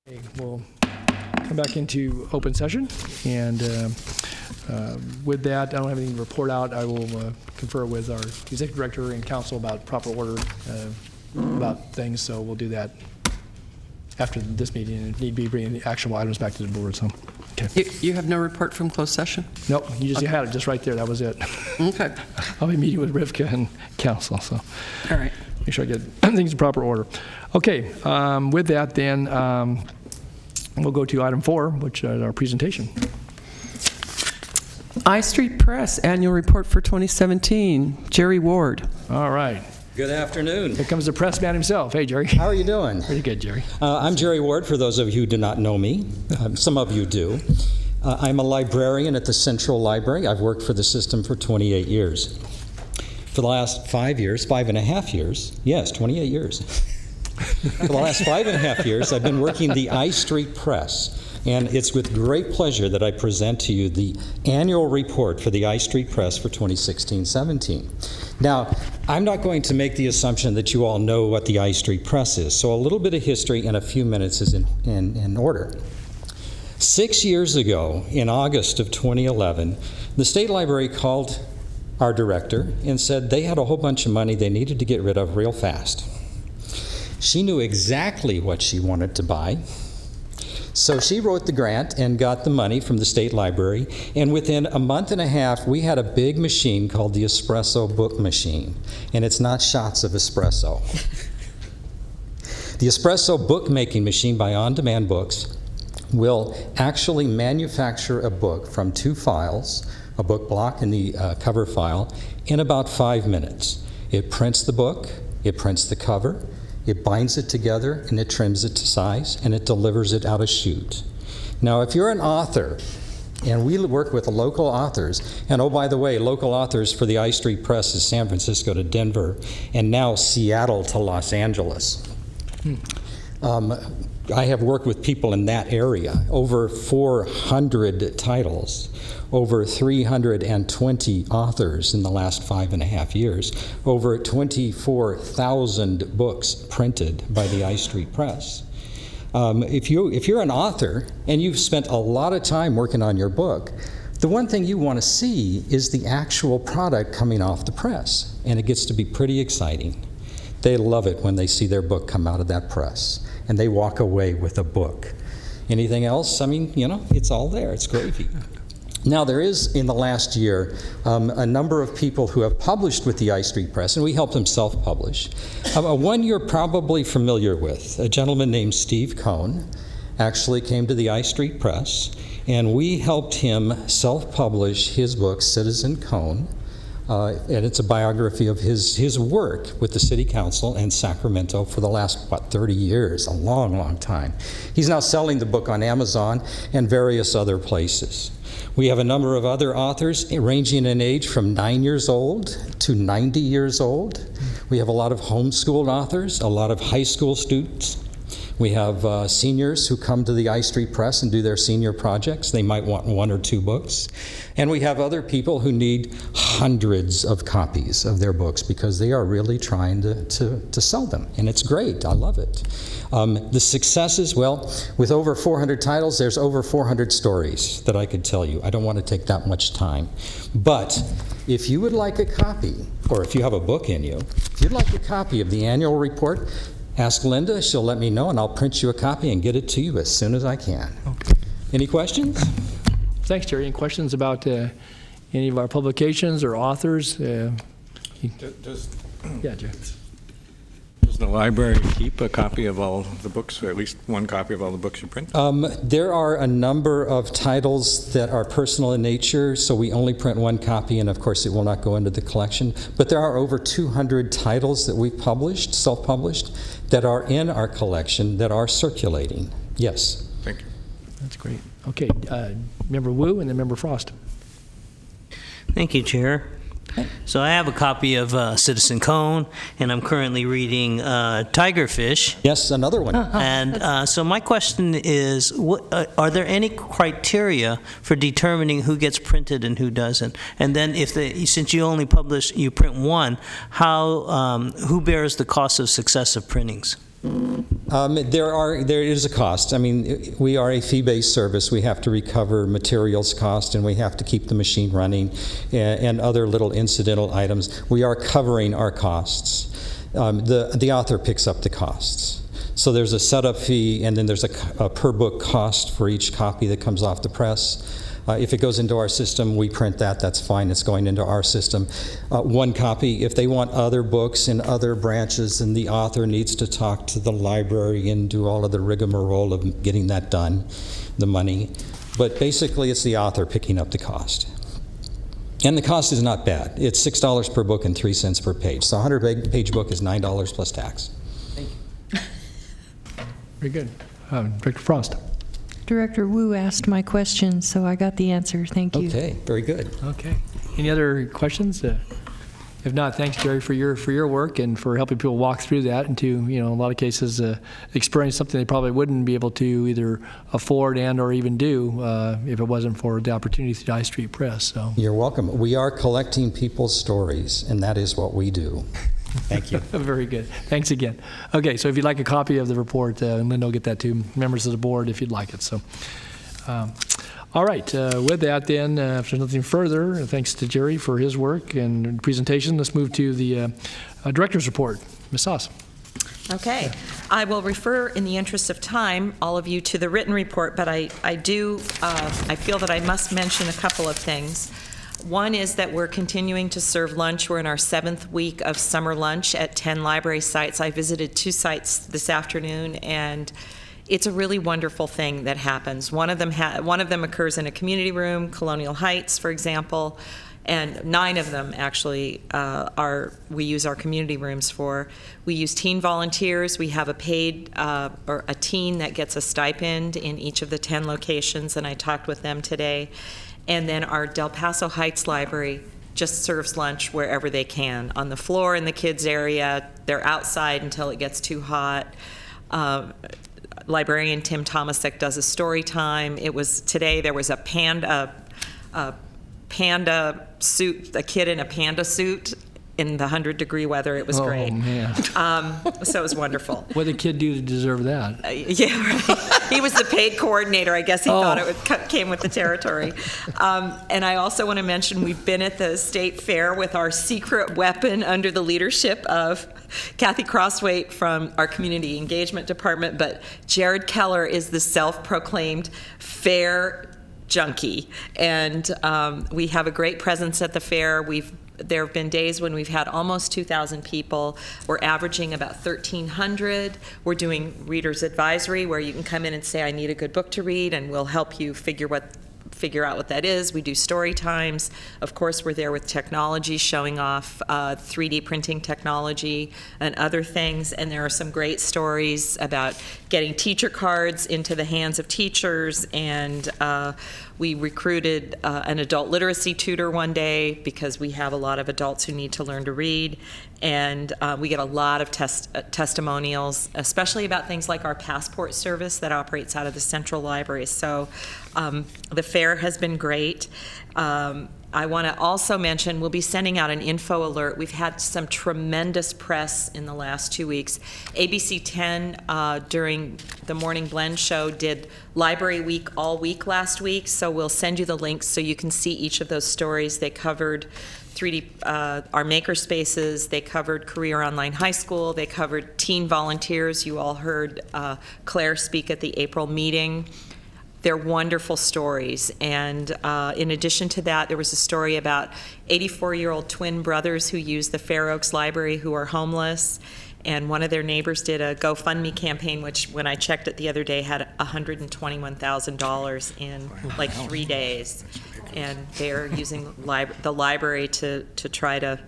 Okay, we'll come back into open session, and with that, I don't have anything to report out. I will confer with our executive director and council about proper order about things, so we'll do that after this meeting, and if need be, bringing the actual items back to the board. So, okay. You have no report from closed session? Nope, you had it just right there. That was it. Okay. I'll be meeting with Rivka and council, so. All right. Make sure I get things in proper order. Okay, with that then, we'll go to item 4, which is our presentation. I Street Press Annual Report for 2017. Jerry Ward. All right. Good afternoon. Here comes the press man himself. Hey, Jerry. How are you doing? Pretty good, Jerry. I'm Jerry Ward, for those of you who do not know me. Some of you do. I'm a librarian at the Central Library. I've worked for the system for 28 years. For the last 5 years, 5.5 years, yes, 28 years. For the last 5.5 years, I've been working the I Street Press. And it's with great pleasure that I present to you the annual report for the I Street Press for 2016-17. Now, I'm not going to make the assumption that you all know what the I Street Press is, so a little bit of history in a few minutes is in order. 6 years ago, in August of 2011, the State Library called our director and said they had a whole bunch of money they needed to get rid of real fast. She knew exactly what she wanted to buy. So she wrote the grant and got the money from the State Library, and within a month and a half, we had a big machine called the Espresso Book Machine, and it's not shots of espresso. The Espresso bookmaking machine by On Demand Books will actually manufacture a book from 2 files, a book block and the cover file, in about 5 minutes. It prints the book, it prints the cover, it binds it together, and it trims it to size, and it delivers it out a chute. Now, if you're an author, and we work with local authors, and oh, by the way, local authors for the I Street Press is San Francisco to Denver, and now Seattle to Los Angeles. I have worked with people in that area, over 400 titles, over 320 authors in the last 5.5 years, over 24,000 books printed by the I Street Press. If you're an author and you've spent a lot of time working on your book, the one thing you want to see is the actual product coming off the press, and it gets to be pretty exciting. They love it when they see their book come out of that press, and they walk away with a book. Anything else? I mean, you know, it's all there. It's gravy. Now, there is, in the last year, a number of people who have published with the I Street Press, and we helped them self-publish. One you're probably familiar with, a gentleman named Steve Cohn, actually came to the I Street Press, and we helped him self-publish his book, Citizen Cohn. And it's a biography of his work with the City Council and Sacramento for the last, 30 years, a long, long time. He's now selling the book on Amazon and various other places. We have a number of other authors ranging in age from 9 years old to 90 years old. We have a lot of homeschooled authors, a lot of high school students. We have seniors who come to the I Street Press and do their senior projects. They might want 1 or 2 books. And we have other people who need hundreds of copies of their books because they are really trying to sell them. And it's great. I love it. The successes, well, with over 400 titles, there's over 400 stories that I could tell you. I don't want to take that much time. But if you would like a copy, or if you have a book in you, if you'd like a copy of the annual report, ask Linda, she'll let me know, and I'll print you a copy and get it to you as soon as I can. Okay. Any questions? Thanks, Jerry. Any questions about any of our publications or authors? Yeah, Jerry. Does the library keep a copy of all the books, or at least one copy of all the books you print? There are a number of titles that are personal in nature, so we only print 1 copy, and of course it will not go into the collection. But there are over 200 titles that we've published, self-published, that are in our collection that are circulating. Yes. Thank you. That's great. Okay, Member Wu and then Member Frost. Thank you, Chair. So I have a copy of Citizen Cohn, and I'm currently reading Tigerfish. Yes, another one. And so my question is, are there any criteria for determining who gets printed and who doesn't? And then since you print 1, who bears the cost of successive printings? There is a cost. I mean, we are a fee-based service. We have to recover materials cost, and we have to keep the machine running, and other little incidental items. We are covering our costs. The author picks up the costs. So there's a setup fee, and then there's a per book cost for each copy that comes off the press. If it goes into our system, we print that. That's fine. It's going into our system. One copy. If they want other books in other branches, then the author needs to talk to the library and do all of the rigmarole of getting that done, the money. But basically, it's the author picking up the cost. And the cost is not bad. It's $6 per book and 3 cents per page. So a 100-page book is $9 plus tax. Thank you. Very good. Director Frost. Director Wu asked my question, so I got the answer. Thank you. Okay, very good. Okay. Any other questions? If not, thanks, Jerry, for your work and for helping people walk through that and to, in a lot of cases, experience something they probably wouldn't be able to either afford and or even do if it wasn't for the opportunity through the High Street Press. So You're welcome. We are collecting people's stories, and that is what we do. Thank you. Very good. Thanks again. Okay, so if you'd like a copy of the report, and Linda will get that to members of the board if you'd like it. So, all right. With that, then, if there's nothing further, thanks to Jerry for his work and presentation. Let's move to the director's report. Ms. Sauce. Okay. I will refer, in the interest of time, all of you to the written report, but I feel that I must mention a couple of things. One is that we're continuing to serve lunch. We're in our 7th week of summer lunch at 10 library sites. I visited 2 sites this afternoon, and it's a really wonderful thing that happens. One of them occurs in a community room, Colonial Heights, for example, and 9 of them actually we use our community rooms for. We use teen volunteers. We have a paid or a teen that gets a stipend in each of the 10 locations, and I talked with them today. And then our Del Paso Heights Library just serves lunch wherever they can, on the floor in the kids' area. They're outside until it gets too hot. Librarian Tim Tomasek does a story time. Today there was a panda suit, a kid in a panda suit in the 100-degree weather. It was great. Oh, man. So it was wonderful. What did the kid do to deserve that? Yeah, right. He was the paid coordinator. I guess he thought it came with the territory. And I also want to mention we've been at the state fair with our secret weapon under the leadership of Kathy Crosswaite from our community engagement department, but Jared Keller is the self-proclaimed fair junkie. And we have a great presence at the fair. There have been days when we've had almost 2,000 people. We're averaging about 1,300. We're doing Reader's Advisory, where you can come in and say, I need a good book to read, and we'll help you figure out what that is. We do story times. Of course, we're there with technology, showing off 3D printing technology and other things. And there are some great stories about getting teacher cards into the hands of teachers. And we recruited an adult literacy tutor one day because we have a lot of adults who need to learn to read. And we get a lot of testimonials, especially about things like our passport service that operates out of the Central Library. So the fair has been great. I want to also mention we'll be sending out an info alert. We've had some tremendous press in the last 2 weeks. ABC 10 during the Morning Blend show did Library Week all week last week, so we'll send you the links so you can see each of those stories. They covered 3D, our maker spaces, they covered Career Online High School, they covered teen volunteers. You all heard Claire speak at the April meeting. They're wonderful stories. And in addition to that, there was a story about 84-year-old twin brothers who use the Fair Oaks Library who are homeless. And one of their neighbors did a GoFundMe campaign, which when I checked it the other day had $121,000 in like 3 days. And they're using the library to try to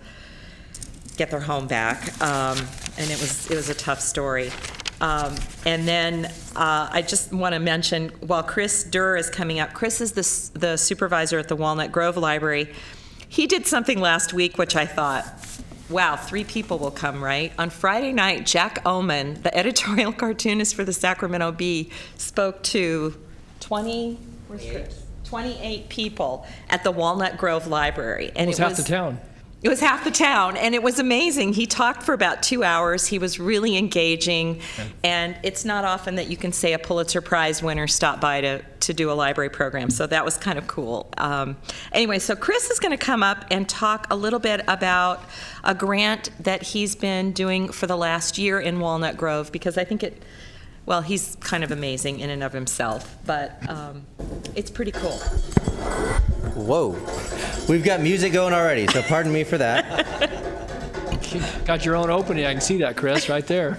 get their home back. And it was a tough story. And then I just want to mention, while Chris Durr is coming up, Chris is the supervisor at the Walnut Grove Library. He did something last week which I thought, wow, 3 people will come, right? On Friday night, Jack Oman, the editorial cartoonist for the Sacramento Bee, spoke to 28 people at the Walnut Grove Library. And Almost half the town. It was half the town, and it was amazing. He talked for about 2 hours. He was really engaging, and it's not often that you can say a Pulitzer Prize winner stopped by to do a library program, so that was kind of cool. Anyway, so Chris is going to come up and talk a little bit about a grant that he's been doing for the last year in Walnut Grove, because I think well, he's kind of amazing in and of himself, but it's pretty cool. Whoa. We've got music going already, so pardon me for that. You got your own opening. I can see that, Chris, right there.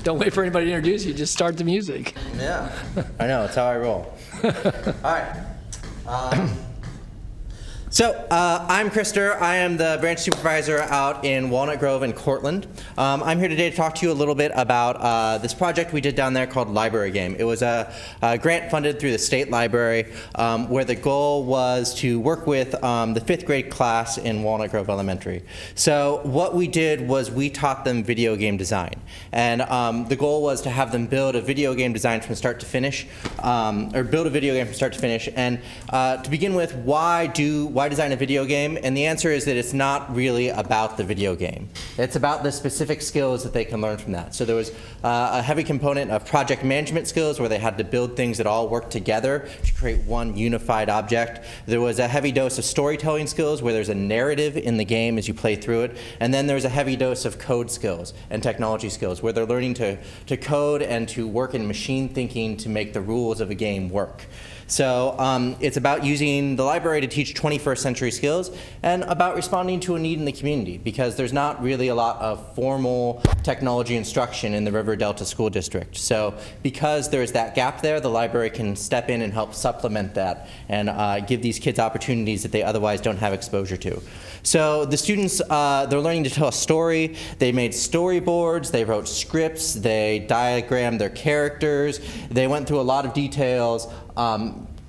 Don't wait for anybody to introduce you. Just start the music. Yeah, I know. It's how I roll. All right. So I'm Krister. I am the branch supervisor out in Walnut Grove and Cortland. I'm here today to talk to you a little bit about this project we did down there called Library Game. It was a grant funded through the state library where the goal was to work with the 5th grade class in Walnut Grove Elementary. So what we did was we taught them video game design. And the goal was to have them build a video game design from start to finish, or build a video game from start to finish. And to begin with, why design a video game? And the answer is that it's not really about the video game. It's about the specific skills that they can learn from that. So there was a heavy component of project management skills where they had to build things that all work together to create one unified object. There was a heavy dose of storytelling skills where there's a narrative in the game as you play through it. And then there's a heavy dose of code skills and technology skills where they're learning to code and to work in machine thinking to make the rules of a game work. So it's about using the library to teach 21st century skills and about responding to a need in the community, because there's not really a lot of formal technology instruction in the River Delta School District. So because there's that gap there, the library can step in and help supplement that and give these kids opportunities that they otherwise don't have exposure to. So the students, they're learning to tell a story. They made storyboards, they wrote scripts, they diagrammed their characters, they went through a lot of details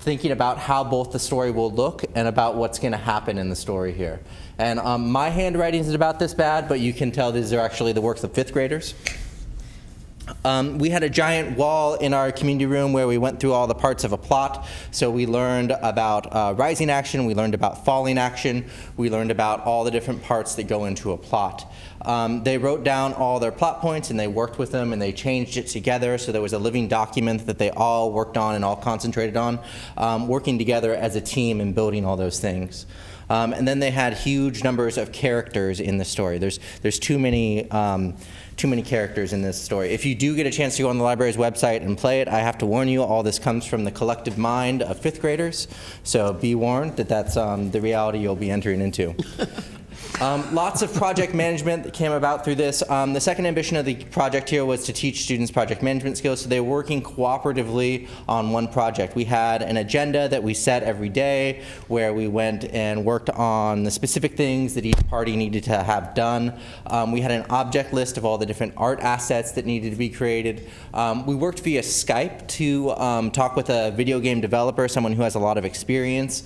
thinking about how both the story will look and about what's going to happen in the story here. And my handwriting is about this bad, but you can tell these are actually the works of 5th graders. We had a giant wall in our community room where we went through all the parts of a plot. So we learned about rising action, we learned about falling action, we learned about all the different parts that go into a plot. They wrote down all their plot points and they worked with them and they changed it together, so there was a living document that they all worked on and all concentrated on, working together as a team and building all those things. And then they had huge numbers of characters in the story. There's too many characters in this story. If you do get a chance to go on the library's website and play it, I have to warn you, all this comes from the collective mind of 5th graders. So be warned that that's the reality you'll be entering into. Lots of project management that came about through this. The second ambition of the project here was to teach students project management skills, so they were working cooperatively on one project. We had an agenda that we set every day where we went and worked on the specific things that each party needed to have done. We had an object list of all the different art assets that needed to be created. We worked via Skype to talk with a video game developer, someone who has a lot of experience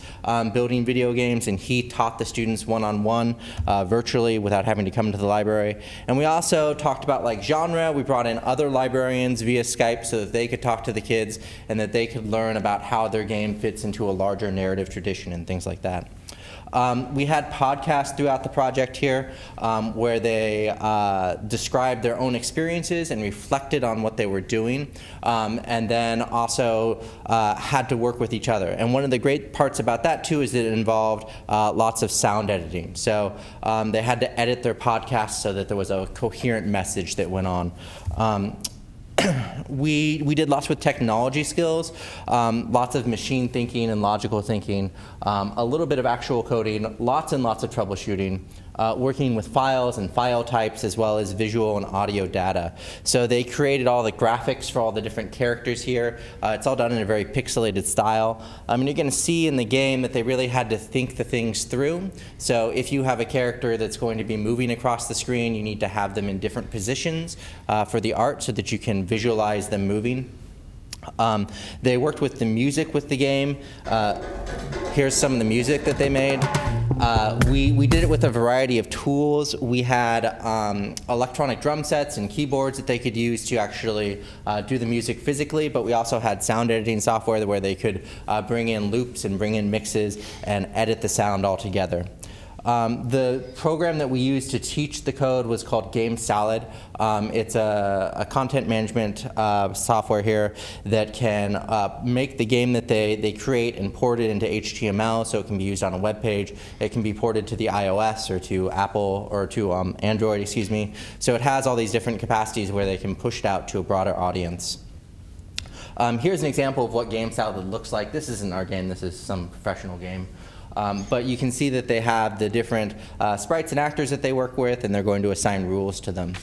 building video games, and he taught the students one-on-one virtually without having to come to the library. And we also talked about like genre. We brought in other librarians via Skype so that they could talk to the kids and that they could learn about how their game fits into a larger narrative tradition and things like that. We had podcasts throughout the project here where they described their own experiences and reflected on what they were doing, and then also had to work with each other. And one of the great parts about that too is that it involved lots of sound editing. So they had to edit their podcasts so that there was a coherent message that went on. We did lots with technology skills, lots of machine thinking and logical thinking, a little bit of actual coding, lots and lots of troubleshooting, working with files and file types as well as visual and audio data. So they created all the graphics for all the different characters here. It's all done in a very pixelated style. And you're going to see in the game that they really had to think the things through. So if you have a character that's going to be moving across the screen, you need to have them in different positions for the art so that you can visualize them moving. They worked with the music with the game. Here's some of the music that they made. We did it with a variety of tools. We had electronic drum sets and keyboards that they could use to actually do the music physically, but we also had sound editing software where they could bring in loops and bring in mixes and edit the sound all together. The program that we used to teach the code was called Game Salad. It's a content management software here that can make the game that they create and port it into HTML so it can be used on a web page. It can be ported to the iOS or to Apple or to Android, excuse me. So it has all these different capacities where they can push it out to a broader audience. Here's an example of what Game Salad looks like. This isn't our game, this is some professional game. But you can see that they have the different sprites and actors that they work with, and they're going to assign rules to them.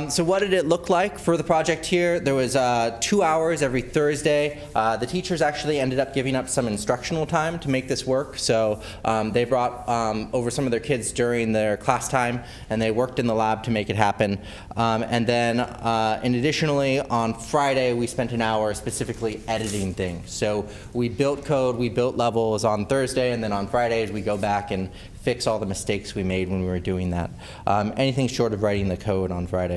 So what did it look like for the project here? There was 2 hours every Thursday. The teachers actually ended up giving up some instructional time to make this work. So they brought over some of their kids during their class time, and they worked in the lab to make it happen. And then, and additionally, on Friday, we spent an hour specifically editing things. So we built code, we built levels on Thursday, and then on Fridays, we go back and fix all the mistakes we made when we were doing that. Anything short of writing the code on Fridays.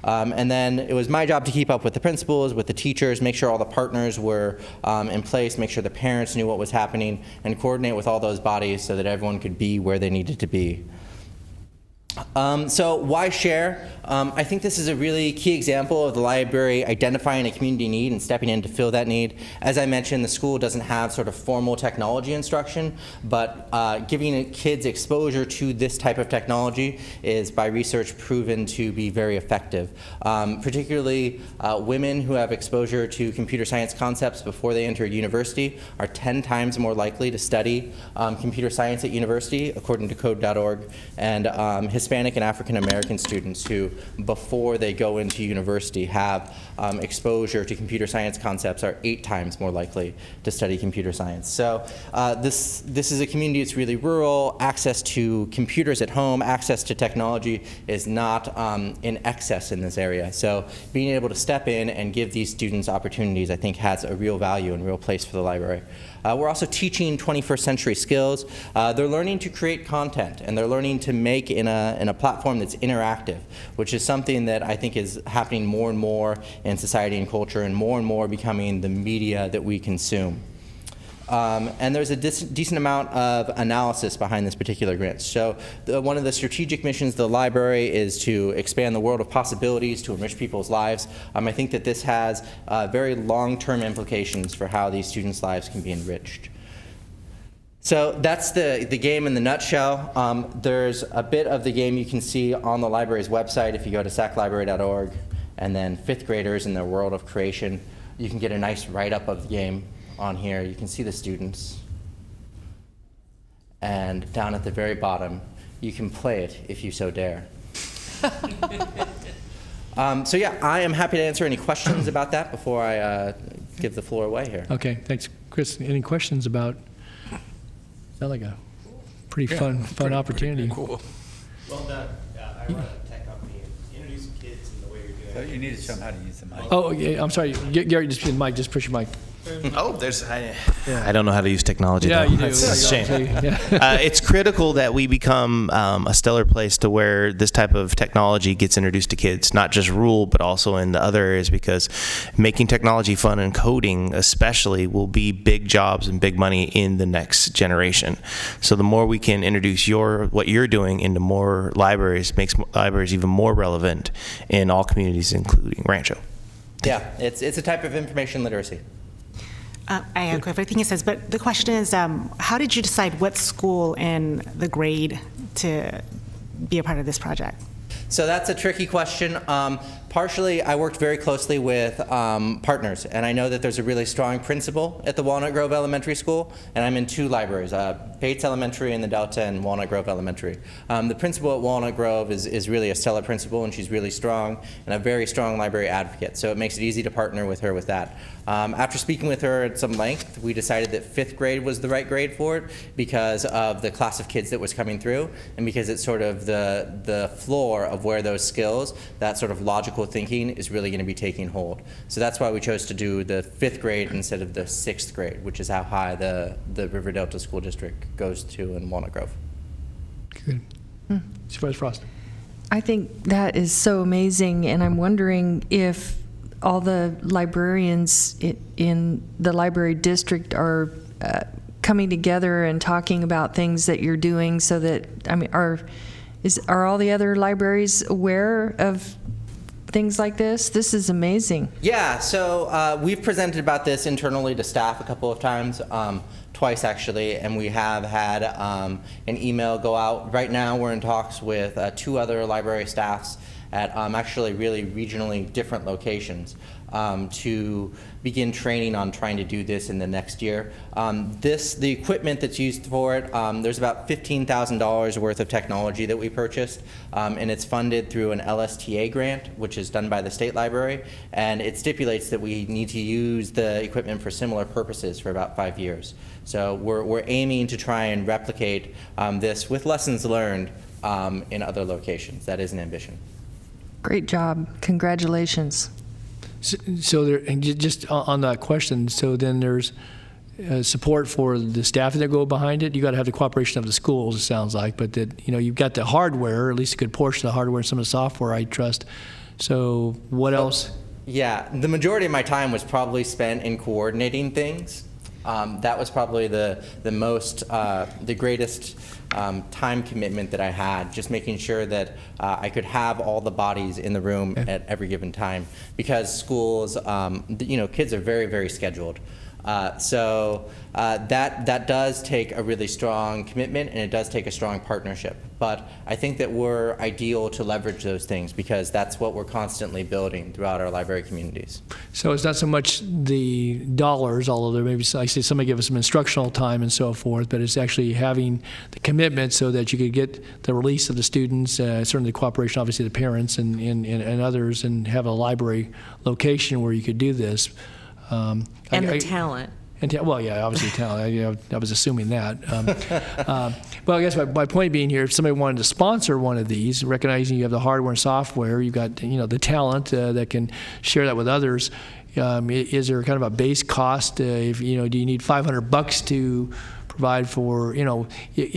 And then it was my job to keep up with the principals, with the teachers, make sure all the partners were in place, make sure the parents knew what was happening, and coordinate with all those bodies so that everyone could be where they needed to be. So why share? I think this is a really key example of the library identifying a community need and stepping in to fill that need. As I mentioned, the school doesn't have sort of formal technology instruction, but giving kids exposure to this type of technology is, by research, proven to be very effective. Particularly women who have exposure to computer science concepts before they enter university are 10 times more likely to study computer science at university, according to code.org, and Hispanic and African American students who, before they go into university, have exposure to computer science concepts are 8 times more likely to study computer science. So this is a community that's really rural. Access to computers at home, access to technology is not in excess in this area. So being able to step in and give these students opportunities, I think, has a real value and real place for the library. We're also teaching 21st century skills. They're learning to create content, and they're learning to make in a platform that's interactive, which is something that I think is happening more and more in society and culture, and more becoming the media that we consume. And there's a decent amount of analysis behind this particular grant. So one of the strategic missions of the library is to expand the world of possibilities to enrich people's lives. I think that this has very long-term implications for how these students' lives can be enriched. So that's the game in the nutshell. There's a bit of the game you can see on the library's website if you go to saclibrary.org, and then 5th graders in their world of creation. You can get a nice write-up of the game on here. You can see the students. And down at the very bottom, you can play it if you so dare. So yeah, I am happy to answer any questions about that before I give the floor away here. Okay, thanks, Chris. Any questions about? Sounds like a pretty fun opportunity. Pretty cool. Well done. I run a tech company, and introducing kids in the way you're doing. So you need to show them how to use the mic. Oh, yeah, I'm sorry. Gary, just push your mic. Oh, I don't know how to use technology. Yeah, though. you do. That's a shame. Yeah. It's critical that we become a stellar place to where this type of technology gets introduced to kids, not just rule, but also in the other areas, because making technology fun and coding especially will be big jobs and big money in the next generation. So the more we can introduce what you're doing into more libraries, makes libraries even more relevant in all communities, including Rancho. Yeah, it's a type of information literacy. I agree with everything he says, but the question is, how did you decide what school and the grade to be a part of this project? So that's a tricky question. Partially, I worked very closely with partners, and I know that there's a really strong principal at the Walnut Grove Elementary School, and I'm in 2 libraries, Bates Elementary and the Delta and Walnut Grove Elementary. The principal at Walnut Grove is really a stellar principal, and she's really strong and a very strong library advocate, so it makes it easy to partner with her with that. After speaking with her at some length, we decided that 5th grade was the right grade for it because of the class of kids that was coming through, and because it's sort of the floor of where those skills, that sort of logical thinking, is really going to be taking hold. So that's why we chose to do the 5th grade instead of the 6th grade, which is how high the River Delta School District goes to in Walnut Grove. Good. Supervisor Frost. I think that is so amazing, and I'm wondering if all the librarians in the library district are coming together and talking about things that you're doing so that, I mean, are all the other libraries aware of things like this? This is amazing. Yeah, so we've presented about this internally to staff a couple of times, twice actually, and we have had an email go out. Right now we're in talks with 2 other library staffs at actually really regionally different locations to begin training on trying to do this in the next year. The equipment that's used for it, there's about $15,000 worth of technology that we purchased, and it's funded through an LSTA grant, which is done by the State Library, and it stipulates that we need to use the equipment for similar purposes for about 5 years. So we're aiming to try and replicate this with lessons learned in other locations. That is an ambition. Great job. Congratulations. So there, and just on that question, so then there's support for the staff that go behind it. You got to have the cooperation of the schools, it sounds like, but that, you know, you've got the hardware, or at least a good portion of the hardware and some of the software, I trust. So what else? Yeah, the majority of my time was probably spent in coordinating things. That was probably the greatest time commitment that I had, just making sure that I could have all the bodies in the room at every given time, because schools, you know, kids are very, very scheduled. So that does take a really strong commitment, and it does take a strong partnership. But I think that we're ideal to leverage those things, because that's what we're constantly building throughout our library communities. So it's not so much the dollars, although there may be, I say somebody give us some instructional time and so forth, but it's actually having the commitment so that you could get the release of the students, certainly the cooperation, obviously the parents and others, and have a library location where you could do this. And the talent. Well, yeah, obviously talent. I was assuming that. Well, I guess my point being here, if somebody wanted to sponsor one of these, recognizing you have the hardware and software, you've got, you know, the talent that can share that with others. Is there kind of a base cost? If, you know, do you need $500 to provide for, you know,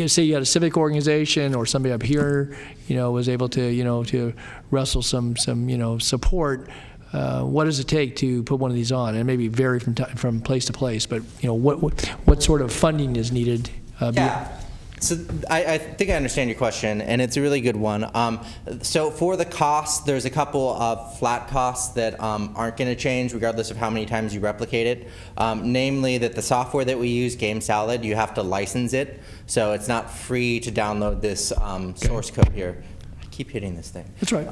say you had a civic organization or somebody up here, you know, was able to, you know, to wrestle some you know, support. What does it take to put one of these on? And maybe vary from place to place, but, you know, what sort of funding is needed? Yeah. So I think I understand your question, and it's a really good one. So for the cost, there's a couple of flat costs that aren't going to change regardless of how many times you replicate it. Namely, that the software that we use, Game Salad, you have to license it, so it's not free to download this source code here. Keep hitting this thing. That's right.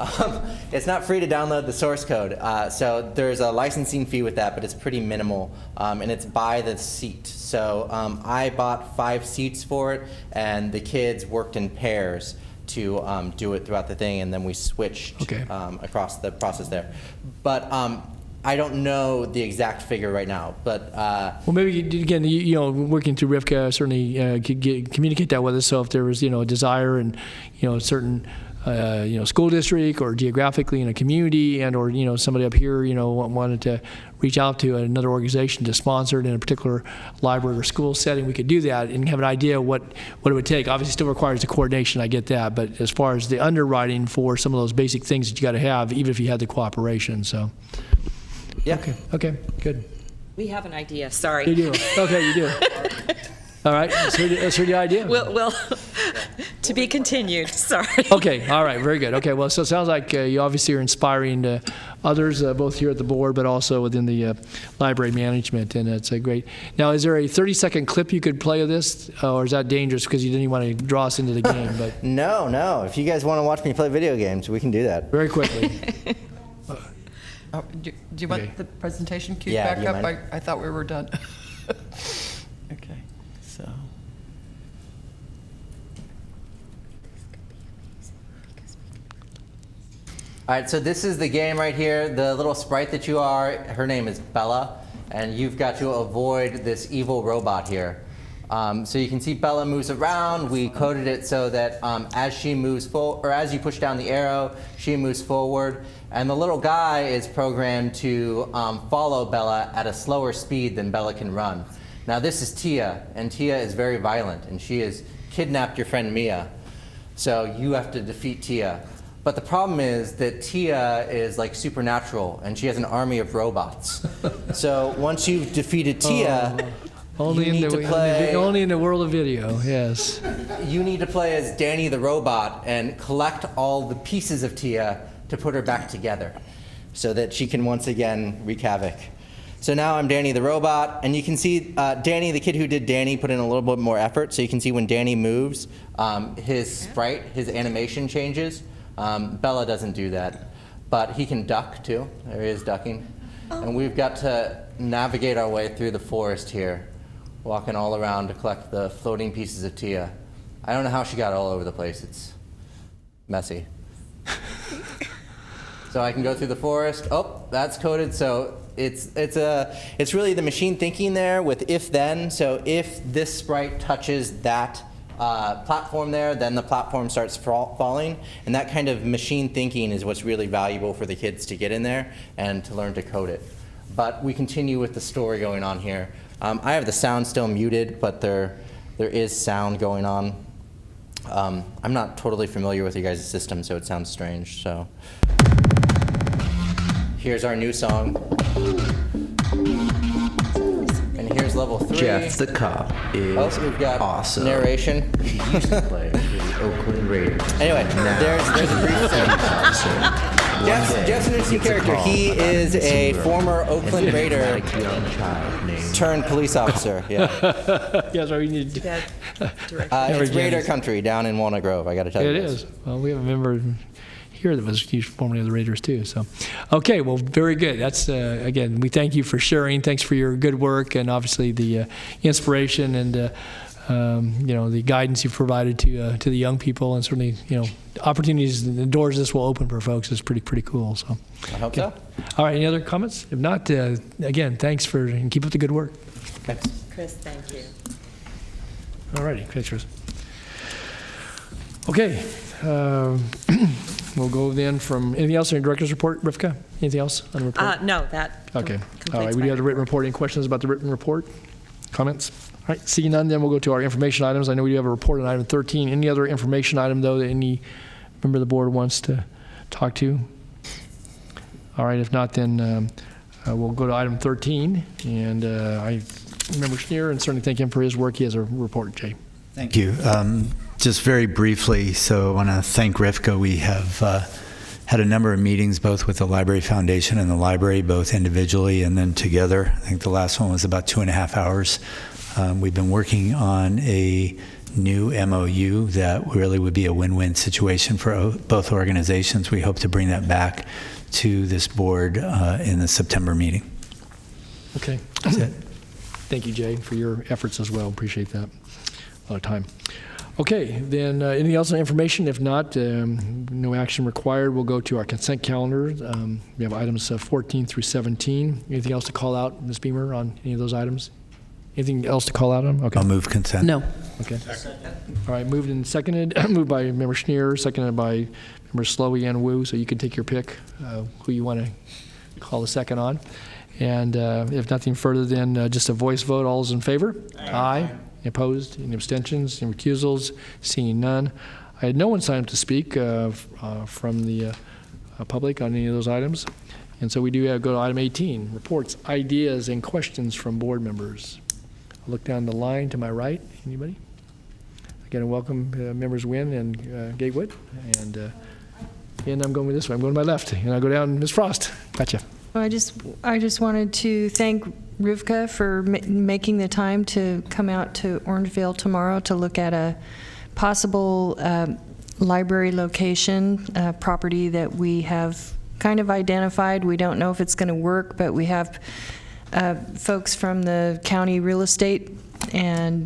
It's not free to download the source code, so there's a licensing fee with that, but it's pretty minimal, and it's by the seat. So I bought 5 seats for it, and the kids worked in pairs to do it throughout the thing, and then we switched across the process there. But I don't know the exact figure right now, but well, maybe again, you know, working through RIFCA, certainly could communicate that with us. So if there was, you know, a desire and, you know, certain you know, school district or geographically in a community, and or, you know, somebody up here, you know, wanted to reach out to another organization to sponsor it in a particular library or school setting, we could do that and have an idea what it would take. Obviously, still requires the coordination. I get that, but as far as the underwriting for some of those basic things that you got to have, even if you had the cooperation. So, yeah. Okay, good. We have an idea. Sorry. You do. Okay, you do. All right, let's hear the idea. Well, to be continued, sorry. Okay, all right, very good. Okay, well, so it sounds like you obviously are inspiring others, both here at the board, but also within the library management, and it's a great. Now, is there a 30-second clip you could play of this, or is that dangerous because you didn't even want to draw us into the game? But No. If you guys want to watch me play video games, we can do that. Very quickly. Do you want the presentation queued Yeah, back do you up? mind? I thought we were done. Okay, so. All right, so this is the game right here. The little sprite that you are, her name is Bella, and you've got to avoid this evil robot here. So you can see Bella moves around. We coded it so that as she moves forward, or as you push down the arrow, she moves forward. And the little guy is programmed to follow Bella at a slower speed than Bella can run. Now this is Tia, and Tia is very violent, and she has kidnapped your friend Mia. So you have to defeat Tia. But the problem is that Tia is like supernatural, and she has an army of robots. So once you've defeated Tia, Only You in need the to play- only in the world of video. Yes. You need to play as Danny the robot and collect all the pieces of Tia to put her back together so that she can once again wreak havoc. So now I'm Danny the robot, and you can see Danny, the kid who did Danny, put in a little bit more effort. So you can see when Danny moves, his sprite, his animation changes. Bella doesn't do that, but he can duck too. There he is ducking. And we've got to navigate our way through the forest here, walking all around to collect the floating pieces of Tia. I don't know how she got all over the place. It's messy. So I can go through the forest. Oh, that's coded. So it's really the machine thinking there with if then. So if this sprite touches that platform there, then the platform starts falling. And that kind of machine thinking is what's really valuable for the kids to get in there and to learn to code it. But we continue with the story going on here. I have the sound still muted, but there is sound going on. I'm not totally familiar with you guys' system, so it sounds strange. So here's our new song. And here's level 3. Jeff the cop is we've got awesome. Narration. He used to play for the Oakland Raiders. Anyway, there's a brief thing. Jeff's an interesting character. He is a former Oakland Raider turned police officer. Yeah. Yeah, so we need. It's Raider country down in Walnut Grove. I got to tell you. It is. Well, we have a member here that was formerly of the Raiders too. So, okay, well, very good. That's again, we thank you for sharing. Thanks for your good work and obviously the inspiration and the guidance you've provided to the young people, and certainly opportunities and the doors this will open for folks is pretty cool. So, I hope so. All right, any other comments? If not, again, thanks and keep up the good work. Thanks. Chris, thank you. All righty, thanks, Chris. Okay. We'll go then from anything else in your director's report, Rivka? Anything else on the report? No, that Okay. completes All right. We my do have the written report. report. Any questions about the written report? Comments? All right. Seeing none, then we'll go to our information items. I know we do have a report on item 13. Any other information item, though, that any member of the board wants to talk to? All right. If not, then we'll go to item 13. And I remember Schneer, and certainly thank him for his work. He has a report, Jay. Thank you. Just very briefly, so I want to thank Rivka. We have had a number of meetings both with the Library Foundation and the library, both individually and then together. I think the last one was about 2.5 hours. We've been working on a new MOU that really would be a win-win situation for both organizations. We hope to bring that back to this board in the September meeting. Okay. That's it. Thank you, Jay, for your efforts as well. Appreciate that. A lot of time. Okay, then anything else on information? If not, no action required. We'll go to our consent calendar. We have items 14 through 17. Anything else to call out, Ms. Beamer, on any of those items? Anything else to call out on? Okay. I'll move consent. No. Okay. All right, moved and seconded. Moved by Member Schneer, seconded by Member Slowey and Wu, so you can take your pick who you want to call the second on. And if nothing further, then just a voice vote. All those in favor? Aye. Opposed? Any abstentions? Any recusals? Seeing none. I had no one sign up to speak from the public on any of those items. And so we do go to item 18, reports, ideas, and questions from board members. I'll look down the line to my right. Anybody? Again, welcome members Wynn and Gatewood. And I'm going this way. I'm going to my left. And I go down, Ms. Frost. Gotcha. Well, I just wanted to thank Rivka for making the time to come out to Orangevale tomorrow to look at a possible library location property that we have kind of identified. We don't know if it's going to work, but we have folks from the county real estate and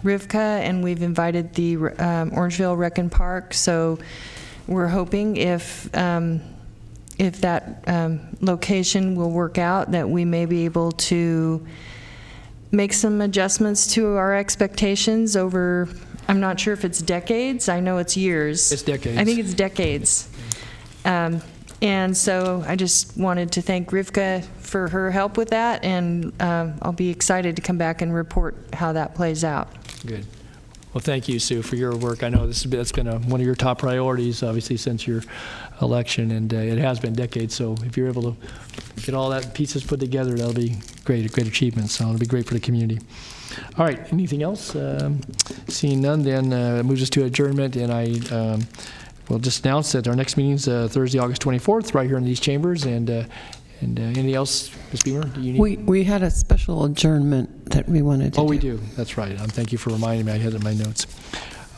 Rivka, and we've invited the Orangevale Rec and Park. So we're hoping if that location will work out, that we may be able to make some adjustments to our expectations over, I'm not sure if it's decades, I know it's years. It's decades. I think it's decades. And so I just wanted to thank Rivka for her help with that, and I'll be excited to come back and report how that plays out. Good. Well, thank you, Sue, for your work. I know that's been one of your top priorities, obviously, since your election, and it has been decades. So if you're able to get all that pieces put together, that'll be great, a great achievement. So it'll be great for the community. All right, anything else? Seeing none, then moves us to adjournment, and I will just announce that our next meeting is Thursday, August 24th, right here in these chambers. And anything else, Ms. Beamer? Do you need? We had a special adjournment that we wanted to do. Oh, we do. That's right. Thank you for reminding me. I had it in my notes.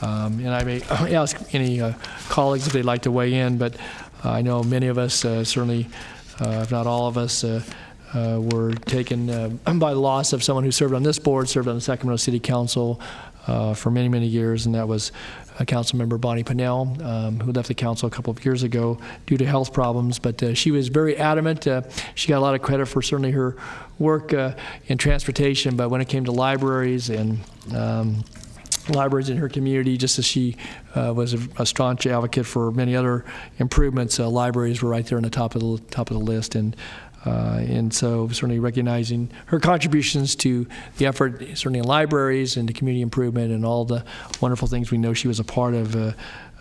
And I may ask any colleagues if they'd like to weigh in, but I know many of us, certainly, if not all of us, were taken by the loss of someone who served on this board, served on the Sacramento City Council for many, many years, and that was Councilmember Bonnie Pennell, who left the council a couple of years ago due to health problems. But she was very adamant. She got a lot of credit for certainly her work in transportation, but when it came to libraries and libraries in her community, just as she was a staunch advocate for many other improvements, libraries were right there on the top of the list. And so certainly recognizing her contributions to the effort, certainly in libraries and to community improvement and all the wonderful things we know she was a part of,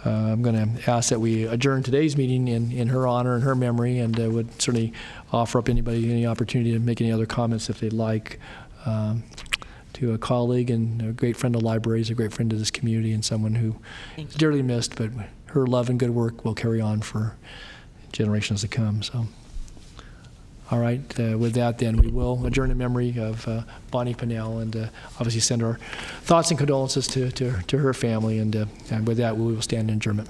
I'm going to ask that we adjourn today's meeting in her honor and her memory, and would certainly offer up anybody any opportunity to make any other comments if they'd like. To a colleague and a great friend of libraries, a great friend of this community, and someone who is dearly missed, but her love and good work will carry on for generations to come. So. All right, with that then, we will adjourn in memory of Bonnie Pennell, and obviously send our thoughts and condolences to her family, and with that, we will stand in adjournment.